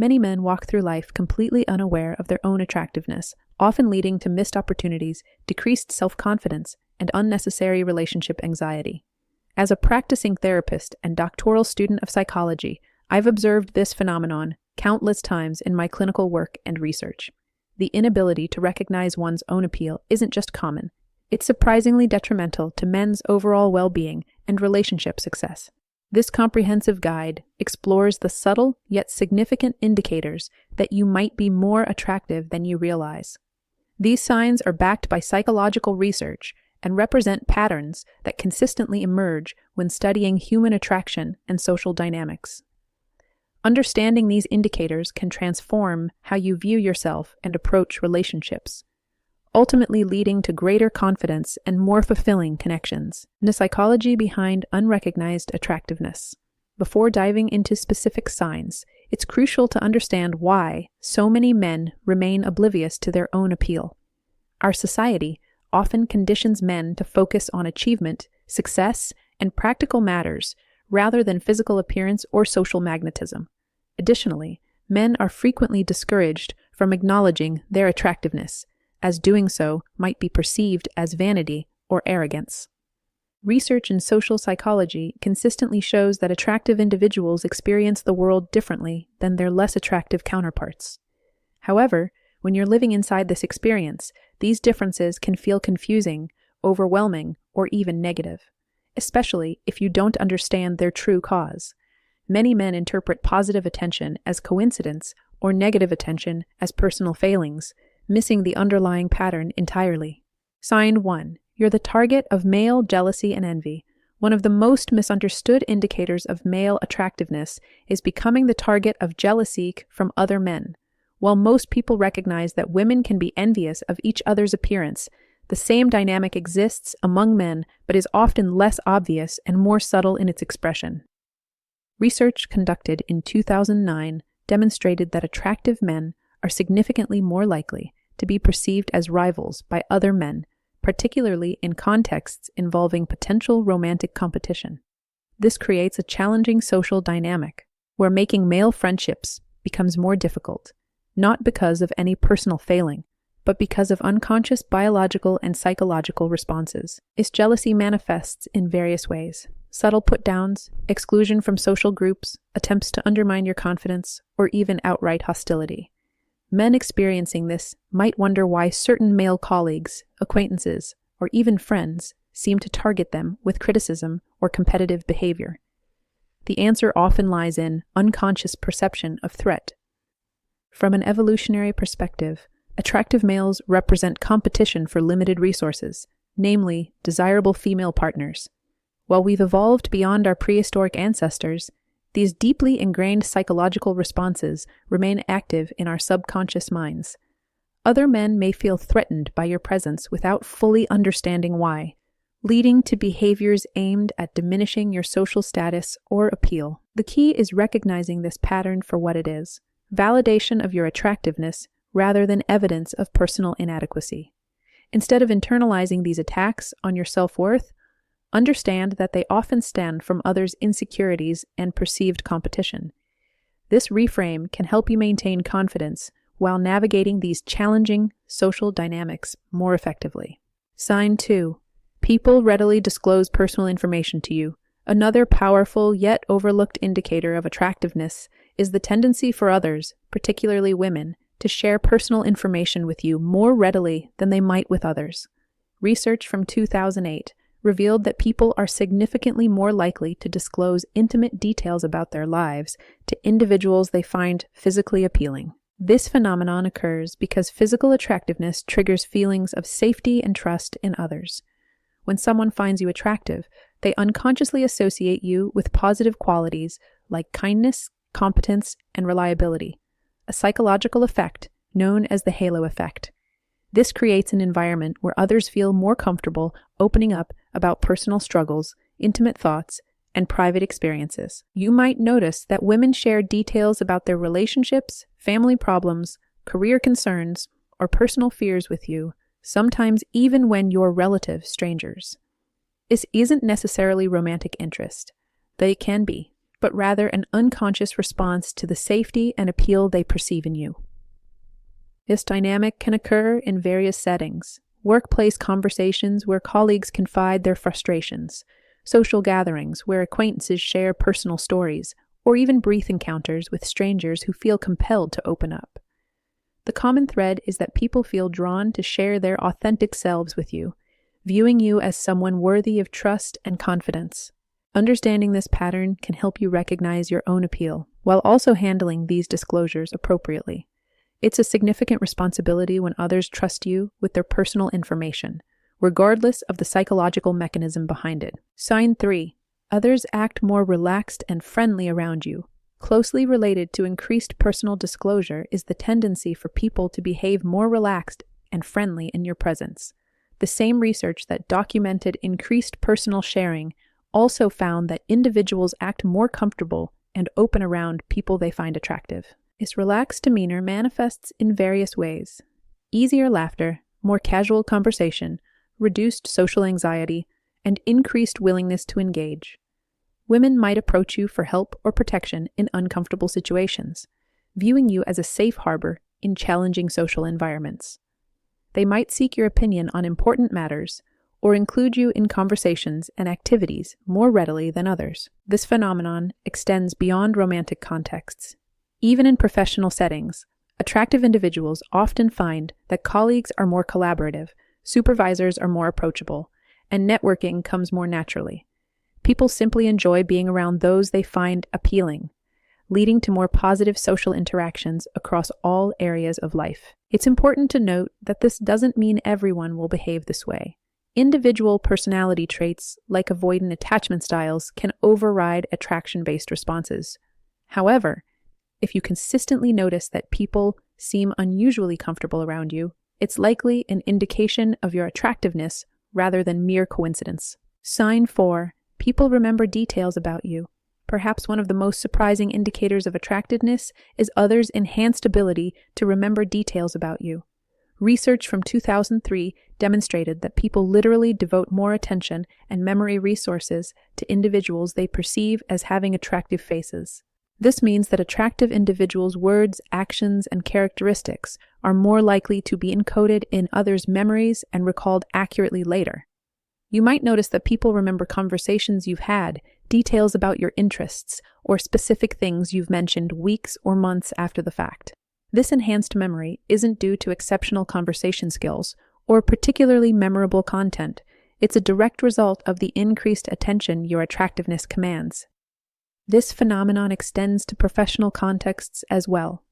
Many men walk through life completely unaware of their own attractiveness, often leading to missed opportunities, decreased self-confidence, and unnecessary relationship anxiety. As a practicing therapist and doctoral student of psychology, I've observed this phenomenon countless times in my clinical work and research. The inability to recognize one's own appeal isn't just common, it's surprisingly detrimental to men's overall well-being and relationship success. This comprehensive guide explores the subtle yet significant indicators that you might be more attractive than you realize. These signs are backed by psychological research and represent patterns that consistently emerge when studying human attraction and social dynamics. Understanding these indicators can transform how you view yourself and approach relationships, ultimately leading to greater confidence and more fulfilling connections. The psychology behind unrecognized attractiveness. Before diving into specific signs, it's crucial to understand why so many men remain oblivious to their own appeal. Our society often conditions men to focus on achievement, success, and practical matters rather than physical appearance or social magnetism. Additionally, men are frequently discouraged from acknowledging their attractiveness, as doing so might be perceived as vanity or arrogance. Research in social psychology consistently shows that attractive individuals experience the world differently than their less attractive counterparts. However, when you're living inside this experience, these differences can feel confusing, overwhelming, or even negative, especially if you don't understand their true cause. Many men interpret positive attention as coincidence or negative attention as personal failings, missing the underlying pattern entirely. Sign 1. You're the target of male jealousy and envy. One of the most misunderstood indicators of male attractiveness is becoming the target of jealousy from other men. While most people recognize that women can be envious of each other's appearance, the same dynamic exists among men but is often less obvious and more subtle in its expression. Research conducted in 2009 demonstrated that attractive men are significantly more likely to be perceived as rivals by other men, particularly in contexts involving potential romantic competition. This creates a challenging social dynamic where making male friendships becomes more difficult, not because of any personal failing, but because of unconscious biological and psychological responses. This jealousy manifests in various ways: subtle put-downs, exclusion from social groups, attempts to undermine your confidence, or even outright hostility. Men experiencing this might wonder why certain male colleagues, acquaintances, or even friends seem to target them with criticism or competitive behavior. The answer often lies in unconscious perception of threat. From an evolutionary perspective, attractive males represent competition for limited resources, namely desirable female partners. While we've evolved beyond our prehistoric ancestors, these deeply ingrained psychological responses remain active in our subconscious minds. Other men may feel threatened by your presence without fully understanding why, leading to behaviors aimed at diminishing your social status or appeal. The key is recognizing this pattern for what it is: validation of your attractiveness rather than evidence of personal inadequacy. Instead of internalizing these attacks on your self-worth, understand that they often stem from others' insecurities and perceived competition. This reframe can help you maintain confidence while navigating these challenging social dynamics more effectively. Sign 2. People readily disclose personal information to you. Another powerful yet overlooked indicator of attractiveness is the tendency for others, particularly women, to share personal information with you more readily than they might with others. Research from 2008 revealed that people are significantly more likely to disclose intimate details about their lives to individuals they find physically appealing. This phenomenon occurs because physical attractiveness triggers feelings of safety and trust in others. When someone finds you attractive, they unconsciously associate you with positive qualities like kindness, competence, and reliability, a psychological effect known as the halo effect. This creates an environment where others feel more comfortable opening up about personal struggles, intimate thoughts, and private experiences. You might notice that women share details about their relationships, family problems, career concerns, or personal fears with you, sometimes even when you're relative strangers. This isn't necessarily romantic interest, though it can be. but rather an unconscious response to the safety and appeal they perceive in you. This dynamic can occur in various settings: workplace conversations where colleagues confide their frustrations, social gatherings where acquaintances share personal stories, or even brief encounters with strangers who feel compelled to open up. The common thread is that people feel drawn to share their authentic selves with you, viewing you as someone worthy of trust and confidence. Understanding this pattern can help you recognize your own appeal, while also handling these disclosures appropriately. It's a significant responsibility when others trust you with their personal information, regardless of the psychological mechanism behind it. Sign 3. Others act more relaxed and friendly around you. Closely related to increased personal disclosure is the tendency for people to behave more relaxed and friendly in your presence. The same research that documented increased personal sharing also found that individuals act more comfortable and open around people they find attractive. This relaxed demeanor manifests in various ways: easier laughter, more casual conversation, reduced social anxiety, and increased willingness to engage. Women might approach you for help or protection in uncomfortable situations, viewing you as a safe harbor in challenging social environments. They might seek your opinion on important matters or include you in conversations and activities more readily than others. This phenomenon extends beyond romantic contexts. Even in professional settings, attractive individuals often find that colleagues are more collaborative, supervisors are more approachable, and networking comes more naturally. People simply enjoy being around those they find appealing, leading to more positive social interactions across all areas of life. It's important to note that this doesn't mean everyone will behave this way. Individual personality traits, like avoidant attachment styles, can override attraction-based responses. However, if you consistently notice that people seem unusually comfortable around you, it's likely an indication of your attractiveness rather than mere coincidence. Sign 4. People remember details about you. Perhaps one of the most surprising indicators of attractiveness is others' enhanced ability to remember details about you. Research from 2003 demonstrated that people literally devote more attention and memory resources to individuals they perceive as having attractive faces. This means that attractive individuals' words, actions, and characteristics are more likely to be encoded in others' memories and recalled accurately later. You might notice that people remember conversations you've had, details about your interests, or specific things you've mentioned weeks or months after the fact. This enhanced memory isn't due to exceptional conversation skills or particularly memorable content. It's a direct result of the increased attention your attractiveness commands. This phenomenon extends to professional contexts as well.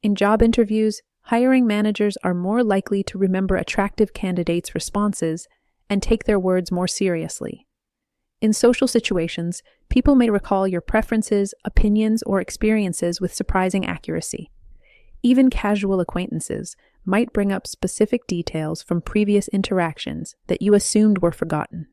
In job interviews, hiring managers are more likely to remember attractive candidates' responses and take their words more seriously. In social situations, people may recall your preferences, opinions, or experiences with surprising accuracy. Even casual acquaintances might bring up specific details from previous interactions that you assumed were forgotten.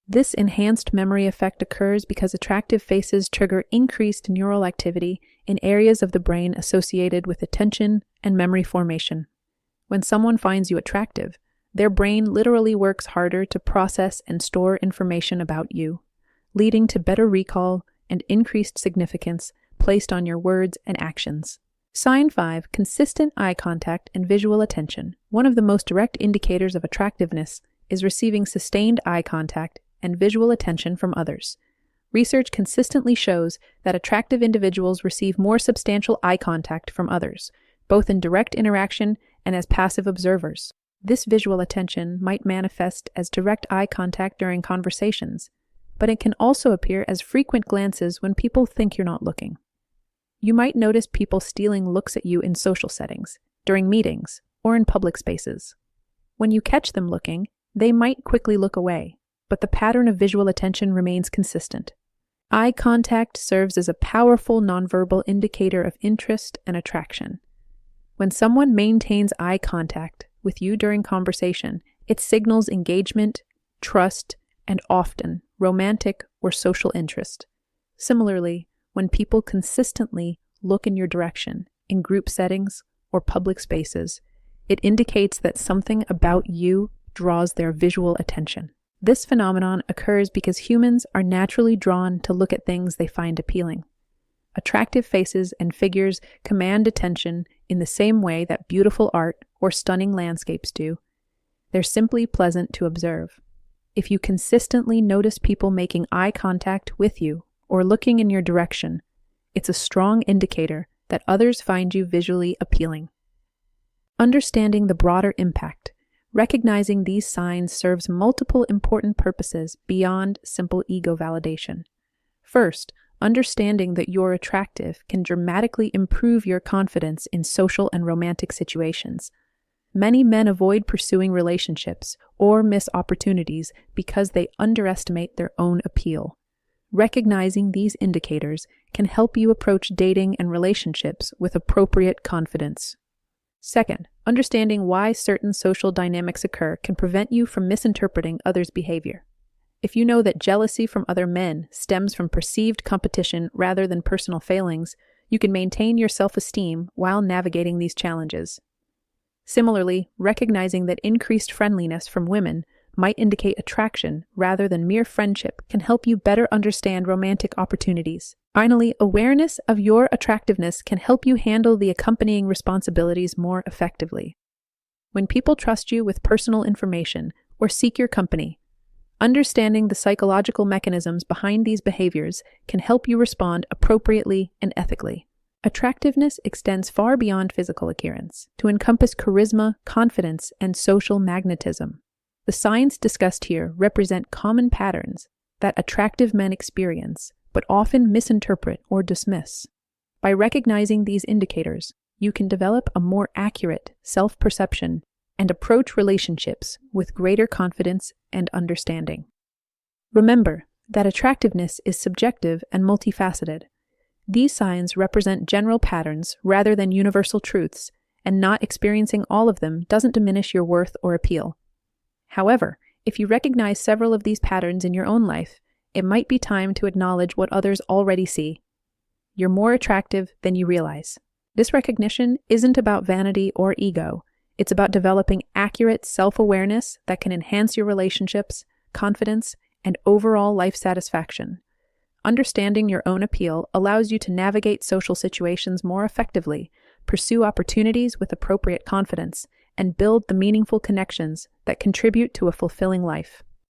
This enhanced memory effect occurs because attractive faces trigger increased neural activity in areas of the brain associated with attention and memory formation. When someone finds you attractive, their brain literally works harder to process and store information about you, leading to better recall and increased significance placed on your words and actions. Sign 5. Consistent eye contact and visual attention. One of the most direct indicators of attractiveness is receiving sustained eye contact and visual attention from others. Research consistently shows that attractive individuals receive more substantial eye contact from others, both in direct interaction and as passive observers. This visual attention might manifest as direct eye contact during conversations, but it can also appear as frequent glances when people think you're not looking. You might notice people stealing looks at you in social settings, during meetings, or in public spaces. When you catch them looking, they might quickly look away, but the pattern of visual attention remains consistent. Eye contact serves as a powerful nonverbal indicator of interest and attraction. When someone maintains eye contact with you during conversation, it signals engagement, trust, and often romantic or social interest. Similarly, when people consistently look in your direction in group settings or public spaces, it indicates that something about you draws their visual attention. This phenomenon occurs because humans are naturally drawn to look at things they find appealing. Attractive faces and figures command attention in the same way that beautiful art or stunning landscapes do. They're simply pleasant to observe. If you consistently notice people making eye contact with you or looking in your direction, it's a strong indicator that others find you visually appealing. Understanding the broader impact, recognizing these signs serves multiple important purposes beyond simple ego validation. First, understanding that you're attractive can dramatically improve your confidence in social and romantic situations. Many men avoid pursuing relationships or miss opportunities because they underestimate their own appeal. Recognizing these indicators can help you approach dating and relationships with appropriate confidence. Second, understanding why certain social dynamics occur can prevent you from misinterpreting others' behavior. If you know that jealousy from other men stems from perceived competition rather than personal failings, you can maintain your self-esteem while navigating these challenges. Similarly, recognizing that increased friendliness from women might indicate attraction rather than mere friendship can help you better understand romantic opportunities. Finally, awareness of your attractiveness can help you handle the accompanying responsibilities more effectively. When people trust you with personal information or seek your company, understanding the psychological mechanisms behind these behaviors can help you respond appropriately and ethically. Attractiveness extends far beyond physical appearance to encompass charisma, confidence, and social magnetism. The signs discussed here represent common patterns that attractive men experience, but often misinterpret or dismiss. By recognizing these indicators, you can develop a more accurate self-perception and approach relationships with greater confidence and understanding. Remember that attractiveness is subjective and multifaceted. These signs represent general patterns rather than universal truths, and not experiencing all of them doesn't diminish your worth or appeal. However, if you recognize several of these patterns in your own life, it might be time to acknowledge what others already see. You're more attractive than you realize. This recognition isn't about vanity or ego. It's about developing accurate self-awareness that can enhance your relationships, confidence, and overall life satisfaction. Understanding your own appeal allows you to navigate social situations more effectively, pursue opportunities with appropriate confidence, and build the meaningful connections that contribute to a fulfilling life.